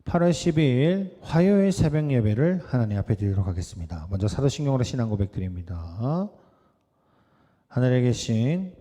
8월 12일 화요일 새벽 예배를 하나님 앞에 드리도록 하겠습니다. 먼저 사도신경으로 신앙 고백 드립니다. 하늘에 계신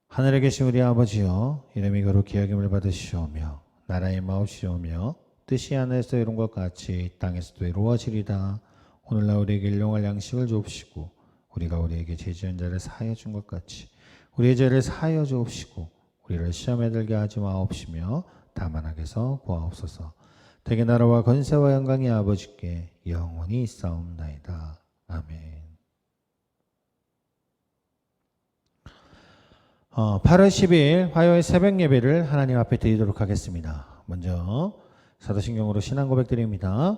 하늘에 계신 우리 아버지여, 이름이 거룩히 여김을 받으시오며 나라의 마옵시오며 뜻이 하늘에서 이룬 것 같이 땅에서도 이루어지리다. 오늘날 우리에게 일용할 양식을 주옵시고 우리가 우리에게 죄지은 자를 사하여 준 것 같이 우리의 죄를 사하여 주옵시고 우리를 시험에 들게 하지 마옵시며 다만 악에서 구하옵소서. 대개 나라와 권세와 영광이 아버지께 영원히 있사옵나이다. 아멘. 8월 10일 화요일 새벽 예배를 하나님 앞에 드리도록 하겠습니다. 먼저 사도신경으로 신앙 고백 드립니다.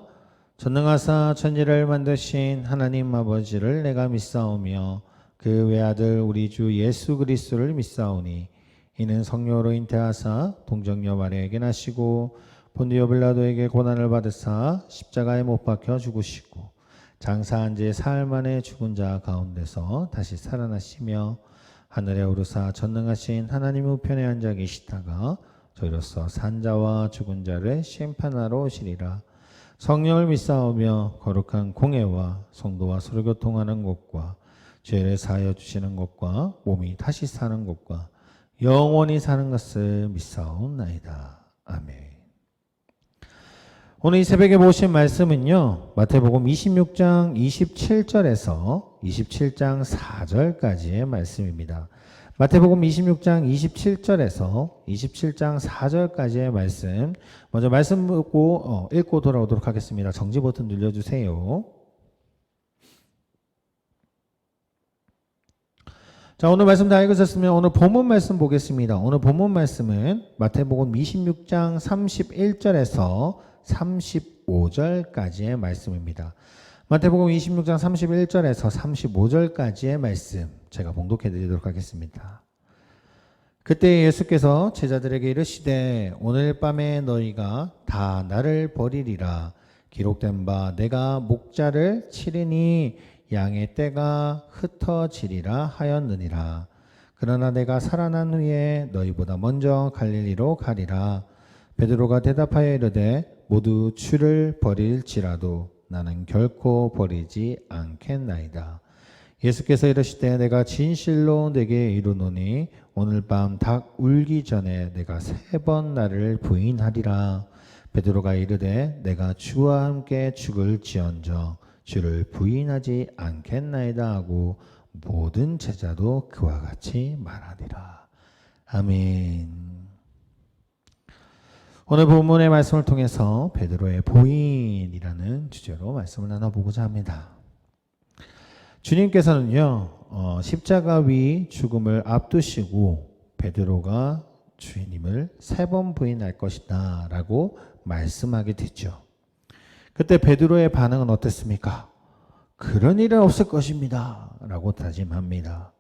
전능하사 천지를 만드신 하나님 아버지를 내가 믿사오며 그 외아들 우리 주 예수 그리스도를 믿사오니 이는 성령으로 잉태하사 동정녀 마리아에게 나시고 본디오 빌라도에게 고난을 받으사 십자가에 못 박혀 죽으시고 장사한 지 사흘 만에 죽은 자 가운데서 다시 살아나시며 하늘에 오르사 전능하신 하나님 우편에 앉아 계시다가 저희로서 산자와 죽은 자를 심판하러 오시리라. 성령을 믿사오며 거룩한 공회와 성도와 서로 교통하는 것과 죄를 사하여 주시는 것과 몸이 다시 사는 것과 영원히 사는 것을 믿사옵나이다. 아멘. 오늘 이 새벽에 보신 말씀은요, 마태복음 26장 27절에서 27장 4절까지의 말씀입니다. 마태복음 26장 27절에서 27장 4절까지의 말씀, 먼저 말씀 읽고 돌아오도록 하겠습니다. 정지 버튼 눌러주세요. 자, 오늘 말씀 다 읽으셨으면 오늘 본문 말씀 보겠습니다. 오늘 본문 말씀은 마태복음 26장 31절에서 35절까지의 말씀입니다. 마태복음 26장 31절에서 35절까지의 말씀 제가 봉독해 드리도록 하겠습니다. 그때 예수께서 제자들에게 이르시되 오늘 밤에 너희가 다 나를 버리리라. 기록된 바 내가 목자를 치리니 양의 떼가 흩어지리라 하였느니라. 그러나 내가 살아난 후에 너희보다 먼저 갈릴리로 가리라. 베드로가 대답하여 이르되 모두 주를 버릴지라도 나는 결코 버리지 않겠나이다. 예수께서 이르시되 내가 진실로 내게 이르노니 오늘 밤 닭 울기 전에 내가 3번 나를 부인하리라. 베드로가 이르되 내가 주와 함께 죽을지언정 주를 부인하지 않겠나이다 하고 모든 제자도 그와 같이 말하니라. 아멘. 오늘 본문의 말씀을 통해서 베드로의 부인이라는 주제로 말씀을 나눠보고자 합니다. 주님께서는요, 십자가 위 죽음을 앞두시고 베드로가 주님을 3번 부인할 것이다 라고 말씀하게 되죠. 그때 베드로의 반응은 어땠습니까? 그런 일은 없을 것입니다 라고 다짐합니다.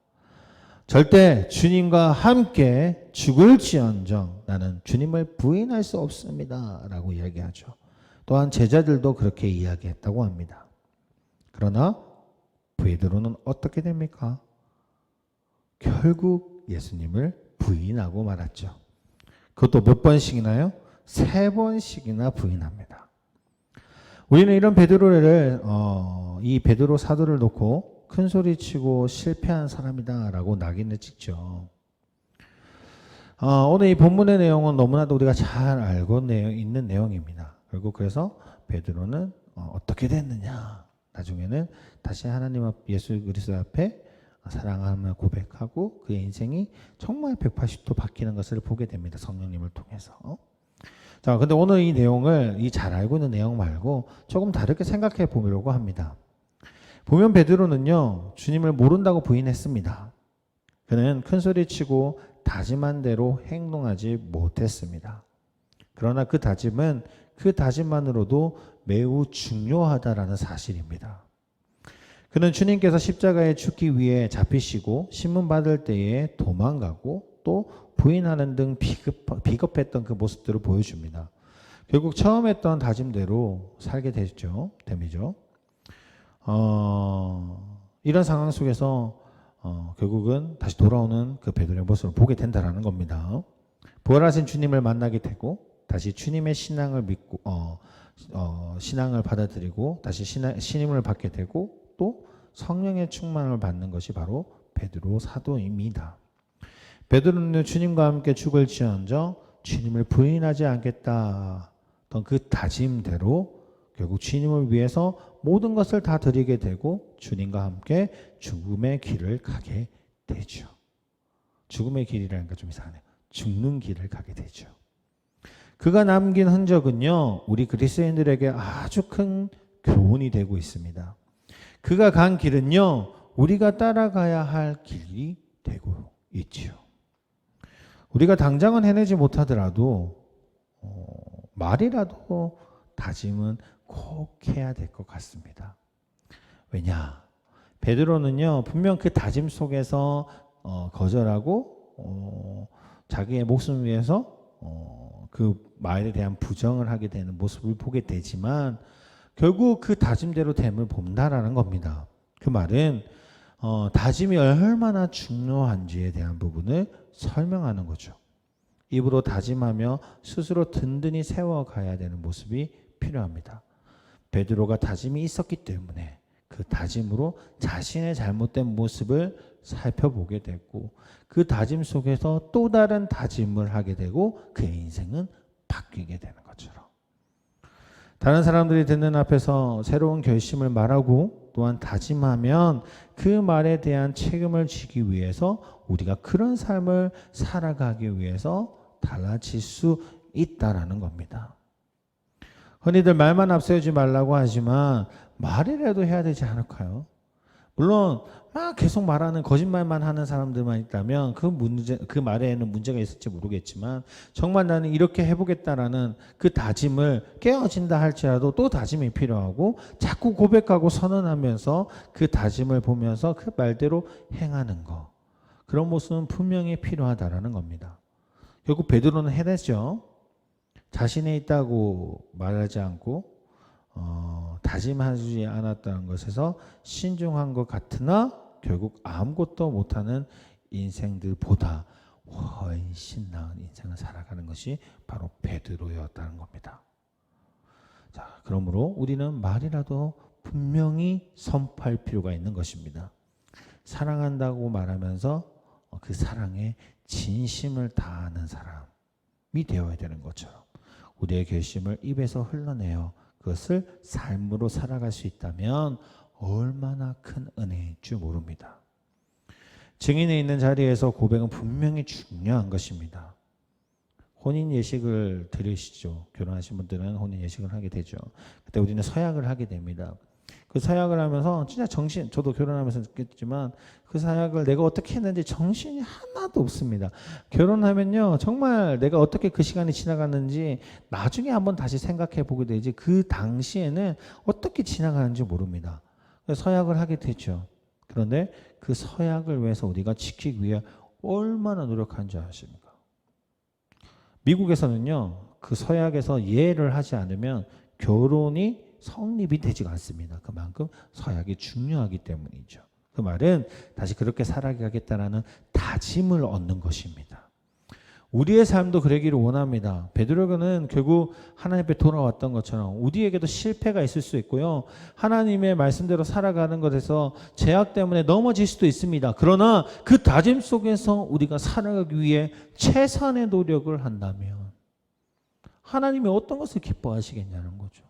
절대 주님과 함께 죽을지언정 나는 주님을 부인할 수 없습니다 라고 이야기하죠. 또한 제자들도 그렇게 이야기했다고 합니다. 그러나 베드로는 어떻게 됩니까? 결국 예수님을 부인하고 말았죠. 그것도 몇 번씩이나요? 3번씩이나 부인합니다. 우리는 이런 베드로를 이 베드로 사도를 놓고 큰 소리 치고 실패한 사람이다 라고 낙인을 찍죠. 오늘 이 본문의 내용은 너무나도 우리가 잘 알고 있는 내용입니다. 결국 그래서 베드로는 어떻게 됐느냐, 나중에는 다시 하나님 앞 예수 그리스도 앞에 사랑함을 고백하고 그의 인생이 정말 180도 바뀌는 것을 보게 됩니다. 성령님을 통해서. 자, 근데 오늘 이 내용을 이 잘 알고 있는 내용 말고 조금 다르게 생각해 보려고 합니다. 보면 베드로는요, 주님을 모른다고 부인했습니다. 그는 큰 소리치고 다짐한 대로 행동하지 못했습니다. 그러나 그 다짐은 그 다짐만으로도 매우 중요하다라는 사실입니다. 그는 주님께서 십자가에 죽기 위해 잡히시고 신문 받을 때에 도망가고 또 부인하는 등 비겁했던 그 모습들을 보여줍니다. 결국 처음 했던 다짐대로 살게 됨이죠. 이런 상황 속에서 결국은 다시 돌아오는 그 베드로의 모습을 보게 된다라는 겁니다. 부활하신 주님을 만나게 되고 다시 주님의 신앙을 믿고 신앙을 받아들이고 다시 신임을 받게 되고 또 성령의 충만을 받는 것이 바로 베드로 사도입니다. 베드로는 주님과 함께 죽을지언정 주님을 부인하지 않겠다 던 그 다짐대로 결국 주님을 위해서 모든 것을 다 드리게 되고 주님과 함께 죽음의 길을 가게 되죠. 죽음의 길이라니까 좀 이상하네요. 죽는 길을 가게 되죠. 그가 남긴 흔적은요, 우리 그리스도인들에게 아주 큰 교훈이 되고 있습니다. 그가 간 길은요, 우리가 따라가야 할 길이 되고 있지요. 우리가 당장은 해내지 못하더라도 말이라도 다짐은 꼭 해야 될 것 같습니다. 왜냐? 베드로는요, 분명 그 다짐 속에서 거절하고 자기의 목숨을 위해서 그 말에 대한 부정을 하게 되는 모습을 보게 되지만 결국 그 다짐대로 됨을 본다라는 겁니다. 그 말은 다짐이 얼마나 중요한지에 대한 부분을 설명하는 거죠. 입으로 다짐하며 스스로 든든히 세워가야 되는 모습이 필요합니다. 베드로가 다짐이 있었기 때문에 그 다짐으로 자신의 잘못된 모습을 살펴보게 되고 그 다짐 속에서 또 다른 다짐을 하게 되고 그의 인생은 바뀌게 되는 것처럼 다른 사람들이 듣는 앞에서 새로운 결심을 말하고 또한 다짐하면 그 말에 대한 책임을 지기 위해서 우리가 그런 삶을 살아가기 위해서 달라질 수 있다라는 겁니다. 흔히들 말만 앞세우지 말라고 하지만 말이라도 해야 되지 않을까요? 물론 막 계속 말하는 거짓말만 하는 사람들만 있다면 그 말에는 문제가 있을지 모르겠지만 정말 나는 이렇게 해보겠다라는 그 다짐을 깨어진다 할지라도 또 다짐이 필요하고 자꾸 고백하고 선언하면서 그 다짐을 보면서 그 말대로 행하는 거 그런 모습은 분명히 필요하다라는 겁니다. 결국 베드로는 해냈죠. 자신에 있다고 말하지 않고 다짐하지 않았다는 것에서 신중한 것 같으나 결국 아무것도 못하는 인생들보다 훨씬 나은 인생을 살아가는 것이 바로 베드로였다는 겁니다. 자, 그러므로 우리는 말이라도 분명히 선포할 필요가 있는 것입니다. 사랑한다고 말하면서 그 사랑에 진심을 다하는 사람이 되어야 되는 것처럼 우리의 결심을 입에서 흘러내어 그것을 삶으로 살아갈 수 있다면 얼마나 큰 은혜인 줄 모릅니다. 증인에 있는 자리에서 고백은 분명히 중요한 것입니다. 혼인 예식을 들으시죠. 결혼하신 분들은 혼인 예식을 하게 되죠. 그때 우리는 서약을 하게 됩니다. 그 서약을 하면서 진짜 저도 결혼하면서 느꼈지만 그 서약을 내가 어떻게 했는지 정신이 하나도 없습니다. 결혼하면요 정말 내가 어떻게 그 시간이 지나갔는지 나중에 한번 다시 생각해 보게 되지 그 당시에는 어떻게 지나가는지 모릅니다. 그래서 서약을 하게 되죠. 그런데 그 서약을 위해서 우리가 지키기 위해 얼마나 노력하는지 아십니까? 미국에서는요 그 서약에서 예를 하지 않으면 결혼이 성립이 되지가 않습니다. 그만큼 서약이 중요하기 때문이죠. 그 말은 다시 그렇게 살아가겠다라는 다짐을 얻는 것입니다. 우리의 삶도 그러기를 원합니다. 베드로는 결국 하나님 앞에 돌아왔던 것처럼 우리에게도 실패가 있을 수 있고요. 하나님의 말씀대로 살아가는 것에서 제약 때문에 넘어질 수도 있습니다. 그러나 그 다짐 속에서 우리가 살아가기 위해 최선의 노력을 한다면 하나님이 어떤 것을 기뻐하시겠냐는 거죠.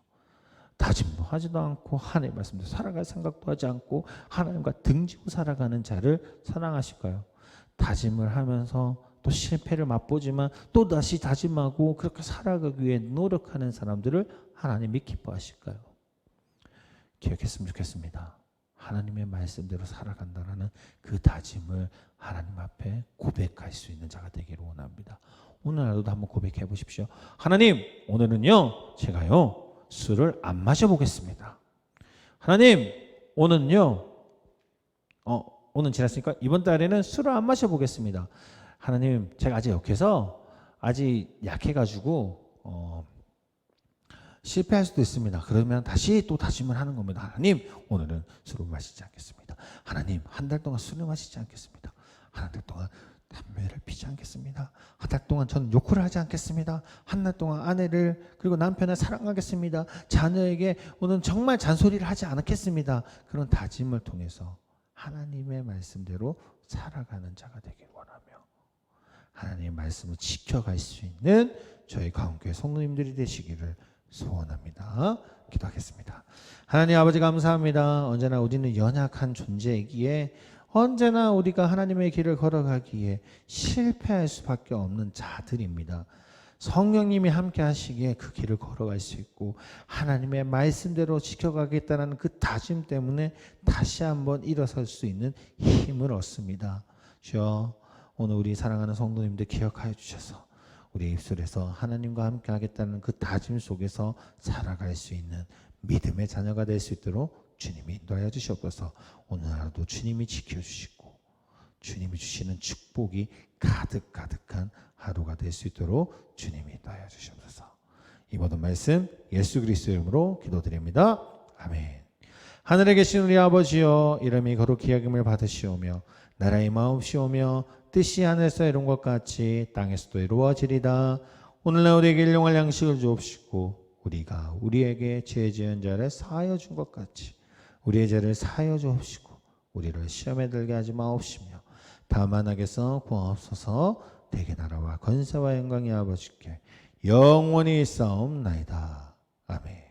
다짐도 하지도 않고 하나님의 말씀대로 살아갈 생각도 하지 않고 하나님과 등지고 살아가는 자를 사랑하실까요? 다짐을 하면서 또 실패를 맛보지만 또 다시 다짐하고 그렇게 살아가기 위해 노력하는 사람들을 하나님이 기뻐하실까요? 기억했으면 좋겠습니다. 하나님의 말씀대로 살아간다는 그 다짐을 하나님 앞에 고백할 수 있는 자가 되기를 원합니다. 오늘 하루도 한번 고백해 보십시오. 하나님, 오늘은요 제가요 술을 안 마셔보겠습니다. 하나님, 오늘은요 오늘 지났으니까 이번 달에는 술을 안 마셔보겠습니다. 하나님, 제가 아직 약해서 아직 약해가지고 실패할 수도 있습니다. 그러면 다시 또 다짐을 하는 겁니다. 하나님, 오늘은 술을 마시지 않겠습니다. 하나님, 한 달 동안 술을 마시지 않겠습니다. 한 달 동안 담배를 피지 않겠습니다. 한 달 동안 저는 욕을 하지 않겠습니다. 한 달 동안 아내를 그리고 남편을 사랑하겠습니다. 자녀에게 오늘 정말 잔소리를 하지 않겠습니다. 그런 다짐을 통해서 하나님의 말씀대로 살아가는 자가 되길 원하며 하나님의 말씀을 지켜갈 수 있는 저희 가운데 성도님들이 되시기를 소원합니다. 기도하겠습니다. 하나님 아버지 감사합니다. 언제나 우리는 연약한 존재이기에 언제나 우리가 하나님의 길을 걸어가기에 실패할 수밖에 없는 자들입니다. 성령님이 함께 하시기에 그 길을 걸어갈 수 있고 하나님의 말씀대로 지켜가겠다는 그 다짐 때문에 다시 한번 일어설 수 있는 힘을 얻습니다. 주여, 오늘 우리 사랑하는 성도님들 기억하여 주셔서 우리 입술에서 하나님과 함께 하겠다는 그 다짐 속에서 살아갈 수 있는 믿음의 자녀가 될 수 있도록 주님이 인도하여 주시옵소서. 오늘 하루도 주님이 지켜주시고 주님이 주시는 축복이 가득가득한 하루가 될 수 있도록 주님이 인도하여 주시옵소서. 이 모든 말씀 예수 그리스도의 이름으로 기도드립니다. 아멘. 하늘에 계신 우리 아버지여, 이름이 거룩히 여김을 받으시오며 나라의 마옵시오며 뜻이 하늘에서 이룬 것 같이 땅에서도 이루어지리다. 오늘날 우리에게 일용할 양식을 주옵시고 우리가 우리에게 죄 지은 자를 사하여 준 것 같이 우리의 죄를 사하여 주옵시고 우리를 시험에 들게 하지 마옵시며 다만 악에서 구하옵소서. 대개 나라와 권세와 영광이 아버지께 영원히 있사옵나이다. 아멘.